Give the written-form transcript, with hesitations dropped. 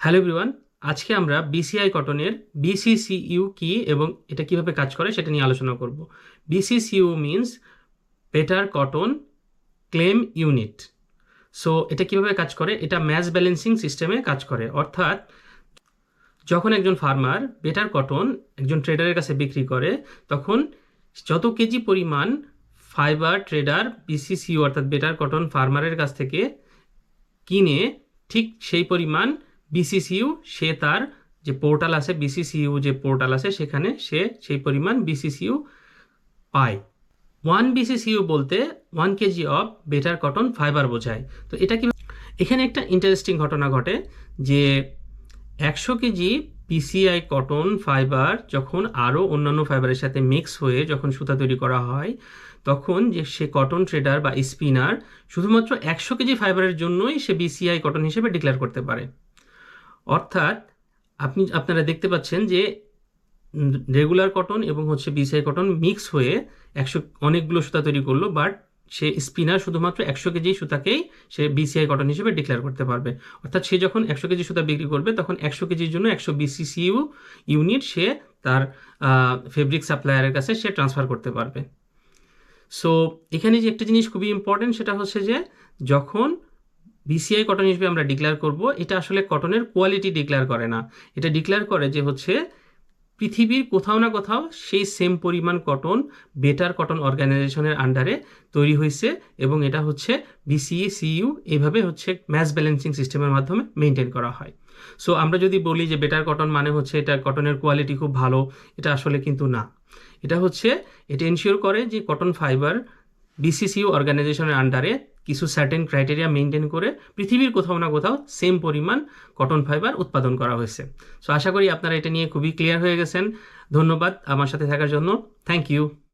Hello everyone, আজকে আমরা BCI কটনের বিসিসিইউ কি এবং এটা কিভাবে কাজ করে সেটা নিয়ে আলোচনা করব। BCCU means better cotton claim unit. So এটা কিভাবে কাজ করে, এটা ম্যাচ ব্যালেন্সিং সিস্টেমে কাজ করে। অর্থাৎ যখন একজন ফার্মার বেটার কটন একজন ট্রেডারের কাছে বিক্রি করে, তখন যত কেজি পরিমাণ ফাইবার ট্রেডার বিসিসিইউ অর্থাৎ বেটার কটন ফার্মারের কাছ থেকে কিনে, ঠিক সেই পরিমাণ বিসিসিইউ সে তার যে পোর্টাল আছে, বিসিসিইউ যে পোর্টাল আছে সেখানে সে সেই পরিমাণ বিসিসিইউ পায়। 1 বিসিসিইউ বলতে 1 KG of better cotton fibre বোঝায়। তো এটা কি, এখানে একটা ইন্টারেস্টিং ঘটনা ঘটে যে 100 কেজি পিসিআই কটন ফাইবার যখন আরও অন্যান্য ফাইবারের সাথে মিক্স হয়ে যখন সুতা তৈরি করা হয়, তখন যে সে কটন ট্রেডার বা স্পিনার শুধুমাত্র 100 কেজি ফাইবারের জন্যই সে বিসিআই কটন হিসেবে ডিক্লেয়ার করতে পারে। অর্থাৎ আপনারা দেখতে পাচ্ছেন যে রেগুলার কটন এবং বিসিআই কটন মিক্স হয়ে 100 অনেকগুলো সুতা তৈরি করলো, বাট সে স্পিনার শুধুমাত্র 100 কেজি সুতাকেই সে বিসিআই কটন হিসেবে ডিক্লেয়ার করতে পারবে। অর্থাৎ সে যখন 100 কেজি সুতা বিক্রি করবে তখন 100 কেজির জন্য 100 বিসিসিইউ ইউনিট সে তার ফেব্রিক সাপ্লায়ারের কাছে সে ট্রান্সফার করতে পারবে। সো এখানে যে একটা জিনিস খুবই ইম্পর্টেন্ট, সেটা হচ্ছে যে যখন বিসিআই কটন হিসেবে আমরা ডিক্লেয়ার করব, এটা আসলে কটনের কোয়ালিটি ডিক্লেয়ার করে না। এটা ডিক্লেয়ার করে যে পৃথিবীর কোথাও না কোথাও সেই সেম পরিমাণ কটন বেটার কটন অর্গানাইজেশনের আন্ডারে তৈরি হয়েছে, এবং এটা বিসিসিইউ এইভাবে ম্যাচ ব্যালেন্সিং সিস্টেমের মাধ্যমে মেনটেন করা হয়। সো আমরা যদি বলি যে বেটার কটন মানে এটা কটনের কোয়ালিটি খুব ভালো, এটা আসলে কিন্তু না। এটা এটা এনশিওর করে যে কটন ফাইবার বিসিসিইউ অর্গানাইজেশনের আন্ডারে কিছু সার্টেন ক্রাইটেরিয়া মেনটেন করে পৃথিবীর কোথাও না কোথাও সেম পরিমাণ কটন ফাইবার উৎপাদন করা হয়েছে। সো আশা করি আপনারা এটা নিয়ে খুবই ক্লিয়ার হয়ে গেছেন। ধন্যবাদ আমার সাথে থাকার জন্য। Thank you.